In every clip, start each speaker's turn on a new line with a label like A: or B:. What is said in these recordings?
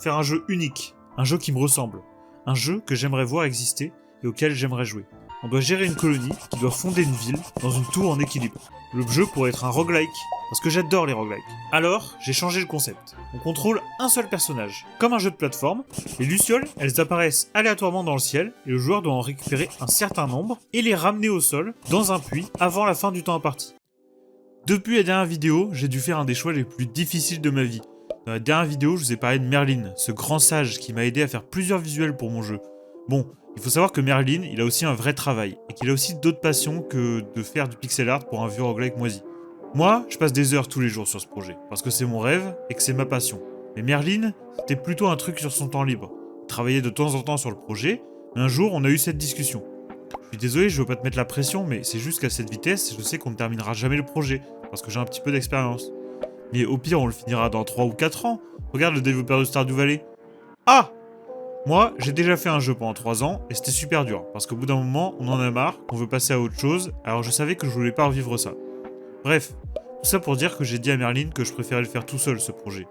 A: Faire un jeu unique, un jeu qui me ressemble, un jeu que j'aimerais voir exister et auquel j'aimerais jouer. On doit gérer une colonie qui doit fonder une ville dans une tour en équilibre. Le jeu pourrait être un roguelike, parce que j'adore les roguelikes. Alors, j'ai changé le concept. On contrôle un seul personnage. Comme un jeu de plateforme, les lucioles, elles apparaissent aléatoirement dans le ciel, et le joueur doit en récupérer un certain nombre, et les ramener au sol, dans un puits, avant la fin du temps imparti. Depuis la dernière vidéo, j'ai dû faire un des choix les plus difficiles de ma vie. Dans la dernière vidéo, je vous ai parlé de Merlin, ce grand sage qui m'a aidé à faire plusieurs visuels pour mon jeu. Bon, il faut savoir que Merlin, il a aussi un vrai travail, et qu'il a aussi d'autres passions que de faire du pixel art pour un vieux roguelike moisi. Moi, je passe des heures tous les jours sur ce projet, parce que c'est mon rêve et que c'est ma passion. Mais Merlin, c'était plutôt un truc sur son temps libre. Il travaillait de temps en temps sur le projet, mais un jour, on a eu cette discussion. Je suis désolé, je veux pas te mettre la pression, mais c'est juste qu'à cette vitesse, je sais qu'on ne terminera jamais le projet, parce que j'ai un petit peu d'expérience. Mais au pire, on le finira dans 3 ou 4 ans. Regarde le développeur de Stardew Valley. Ah! Moi, j'ai déjà fait un jeu pendant 3 ans, et c'était super dur, parce qu'au bout d'un moment, on en a marre, qu'on veut passer à autre chose, alors je savais que je voulais pas revivre ça. Bref, tout ça pour dire que j'ai dit à Merlin que je préférais le faire tout seul, ce projet.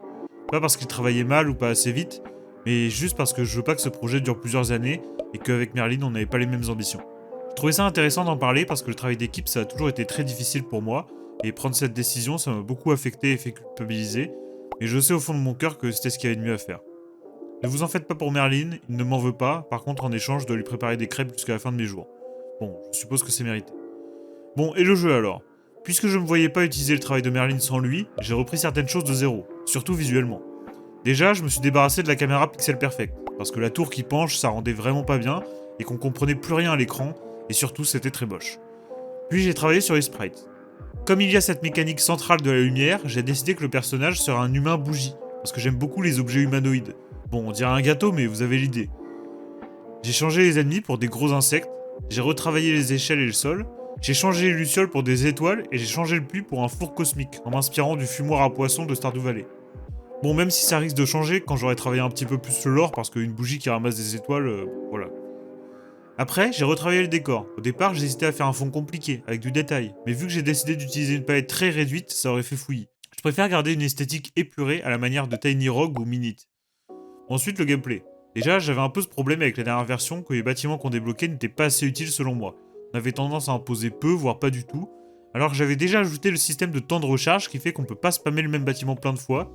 A: Pas parce qu'il travaillait mal ou pas assez vite, mais juste parce que je veux pas que ce projet dure plusieurs années, et qu'avec Merlin, on n'avait pas les mêmes ambitions. Je trouvais ça intéressant d'en parler parce que le travail d'équipe, ça a toujours été très difficile pour moi, et prendre cette décision, ça m'a beaucoup affecté et fait culpabiliser, mais je sais au fond de mon cœur que c'était ce qu'il y avait de mieux à faire. Ne vous en faites pas pour Merlin, il ne m'en veut pas, par contre en échange je dois lui préparer des crêpes jusqu'à la fin de mes jours. Bon, je suppose que c'est mérité. Bon, et le jeu alors? Puisque je ne me voyais pas utiliser le travail de Merlin sans lui, j'ai repris certaines choses de zéro, surtout visuellement. Déjà, je me suis débarrassé de la caméra pixel perfect, parce que la tour qui penche, ça rendait vraiment pas bien, et qu'on comprenait plus rien à l'écran, et surtout c'était très moche. Puis j'ai travaillé sur les sprites. Comme il y a cette mécanique centrale de la lumière, j'ai décidé que le personnage sera un humain bougie, parce que j'aime beaucoup les objets humanoïdes. Bon, on dirait un gâteau, mais vous avez l'idée. J'ai changé les ennemis pour des gros insectes, j'ai retravaillé les échelles et le sol, j'ai changé les lucioles pour des étoiles, et j'ai changé le puits pour un four cosmique, en m'inspirant du fumoir à poissons de Stardew Valley. Bon, même si ça risque de changer quand j'aurai travaillé un petit peu plus le lore, parce qu'une bougie qui ramasse des étoiles, voilà. Après, j'ai retravaillé le décor. Au départ, j'hésitais à faire un fond compliqué, avec du détail, mais vu que j'ai décidé d'utiliser une palette très réduite, ça aurait fait fouillis. Je préfère garder une esthétique épurée à la manière de Tiny Rogue ou Minit. Ensuite, le gameplay. Déjà, j'avais un peu ce problème avec la dernière version que les bâtiments qu'on débloquait n'étaient pas assez utiles selon moi. On avait tendance à en poser peu, voire pas du tout, alors que j'avais déjà ajouté le système de temps de recharge qui fait qu'on peut pas spammer le même bâtiment plein de fois.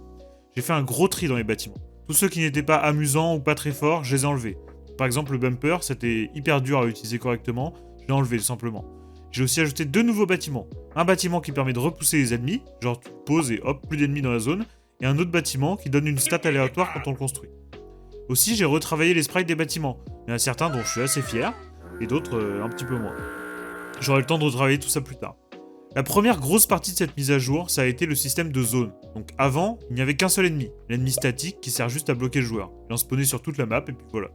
A: J'ai fait un gros tri dans les bâtiments. Tous ceux qui n'étaient pas amusants ou pas très forts, je les ai enlevés. Par exemple, le bumper, c'était hyper dur à utiliser correctement, je l'ai enlevé tout simplement. J'ai aussi ajouté 2 nouveaux bâtiments. Un bâtiment qui permet de repousser les ennemis, genre tu poses et hop, plus d'ennemis dans la zone, et un autre bâtiment qui donne une stat aléatoire quand on le construit. Aussi, j'ai retravaillé les sprites des bâtiments. Il y en a certains dont je suis assez fier, et d'autres un petit peu moins. J'aurai le temps de retravailler tout ça plus tard. La première grosse partie de cette mise à jour, ça a été le système de zone. Donc avant, il n'y avait qu'un seul ennemi, l'ennemi statique qui sert juste à bloquer le joueur. Il en spawnait sur toute la map, et puis voilà.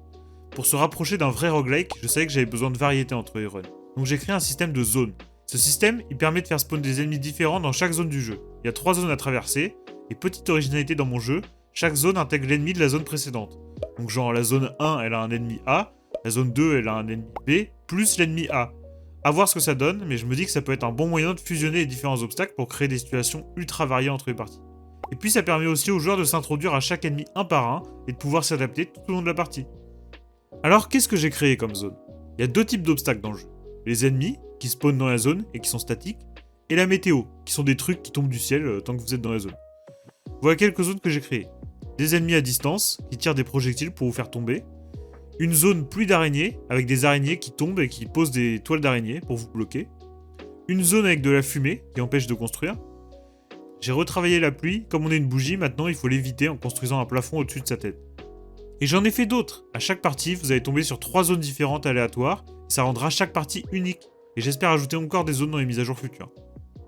A: Pour se rapprocher d'un vrai roguelike, je savais que j'avais besoin de variété entre les runs. Donc j'ai créé un système de zones. Ce système, il permet de faire spawn des ennemis différents dans chaque zone du jeu. Il y a 3 zones à traverser, et petite originalité dans mon jeu, chaque zone intègre l'ennemi de la zone précédente. Donc genre la zone 1, elle a un ennemi A, la zone 2, elle a un ennemi B, plus l'ennemi A. À voir ce que ça donne, mais je me dis que ça peut être un bon moyen de fusionner les différents obstacles pour créer des situations ultra variées entre les parties. Et puis ça permet aussi aux joueurs de s'introduire à chaque ennemi un par un, et de pouvoir s'adapter tout au long de la partie. Alors qu'est-ce que j'ai créé comme zone? Il y a 2 types d'obstacles dans le jeu. Les ennemis, qui spawnent dans la zone et qui sont statiques, et la météo, qui sont des trucs qui tombent du ciel tant que vous êtes dans la zone. Voilà quelques zones que j'ai créées. Des ennemis à distance, qui tirent des projectiles pour vous faire tomber. Une zone pluie d'araignées, avec des araignées qui tombent et qui posent des toiles d'araignées pour vous bloquer. Une zone avec de la fumée, qui empêche de construire. J'ai retravaillé la pluie, comme on est une bougie, maintenant il faut l'éviter en construisant un plafond au-dessus de sa tête. Et j'en ai fait d'autres. À chaque partie, vous allez tomber sur 3 zones différentes aléatoires, et ça rendra chaque partie unique. Et j'espère ajouter encore des zones dans les mises à jour futures.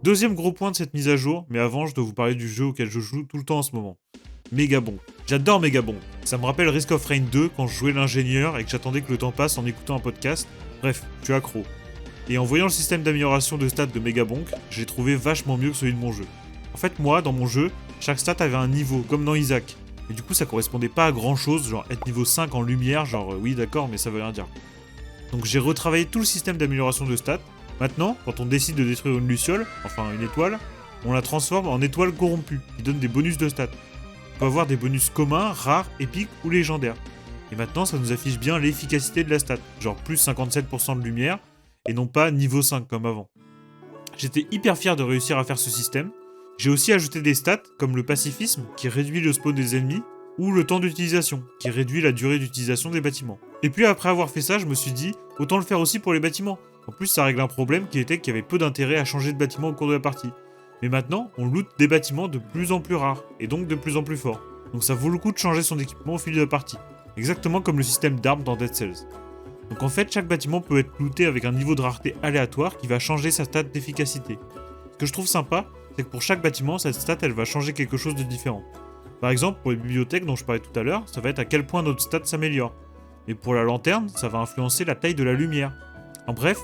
A: Deuxième gros point de cette mise à jour, mais avant je dois vous parler du jeu auquel je joue tout le temps en ce moment. Megabonk. J'adore Megabonk. Ça me rappelle Risk of Rain 2 quand je jouais l'ingénieur et que j'attendais que le temps passe en écoutant un podcast. Bref, je suis accro. Et en voyant le système d'amélioration de stats de Megabonk, j'ai trouvé vachement mieux que celui de mon jeu. En fait, moi, dans mon jeu, chaque stat avait un niveau, comme dans Isaac. Et du coup, ça correspondait pas à grand chose, genre être niveau 5 en lumière, genre oui d'accord, mais ça veut rien dire. Donc j'ai retravaillé tout le système d'amélioration de stats. Maintenant, quand on décide de détruire une luciole, enfin une étoile, on la transforme en étoile corrompue, qui donne des bonus de stats. peut avoir des bonus communs, rares, épiques ou légendaires. Et maintenant, ça nous affiche bien l'efficacité de la stat, genre plus 57% de lumière, et non pas niveau 5 comme avant. J'étais hyper fier de réussir à faire ce système. J'ai aussi ajouté des stats, comme le pacifisme, qui réduit le spawn des ennemis, ou le temps d'utilisation, qui réduit la durée d'utilisation des bâtiments. Et puis après avoir fait ça, je me suis dit, autant le faire aussi pour les bâtiments. En plus, ça règle un problème qui était qu'il y avait peu d'intérêt à changer de bâtiment au cours de la partie. Mais maintenant, on loot des bâtiments de plus en plus rares, et donc de plus en plus forts. Donc ça vaut le coup de changer son équipement au fil de la partie. Exactement comme le système d'armes dans Dead Cells. Donc en fait, chaque bâtiment peut être looté avec un niveau de rareté aléatoire qui va changer sa stat d'efficacité. Ce que je trouve sympa, c'est que pour chaque bâtiment, cette stat elle va changer quelque chose de différent. Par exemple, pour les bibliothèques dont je parlais tout à l'heure, ça va être à quel point notre stat s'améliore. Et pour la lanterne, ça va influencer la taille de la lumière. En bref,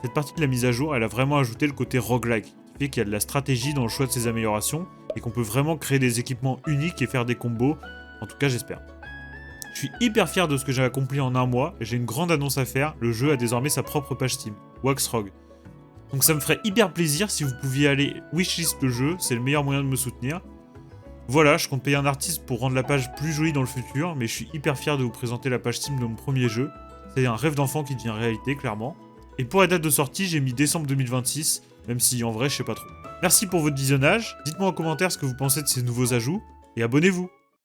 A: cette partie de la mise à jour, elle a vraiment ajouté le côté roguelike, qui fait qu'il y a de la stratégie dans le choix de ces améliorations, et qu'on peut vraiment créer des équipements uniques et faire des combos, en tout cas j'espère. Je suis hyper fier de ce que j'ai accompli en un mois, et j'ai une grande annonce à faire, le jeu a désormais sa propre page Steam, Wax Rogue. Donc ça me ferait hyper plaisir si vous pouviez aller wishlist le jeu, c'est le meilleur moyen de me soutenir. Voilà, je compte payer un artiste pour rendre la page plus jolie dans le futur, mais je suis hyper fier de vous présenter la page Steam de mon premier jeu. C'est un rêve d'enfant qui devient réalité, clairement. Et pour la date de sortie, j'ai mis décembre 2026, même si en vrai, je sais pas trop. Merci pour votre visionnage, dites-moi en commentaire ce que vous pensez de ces nouveaux ajouts, et abonnez-vous!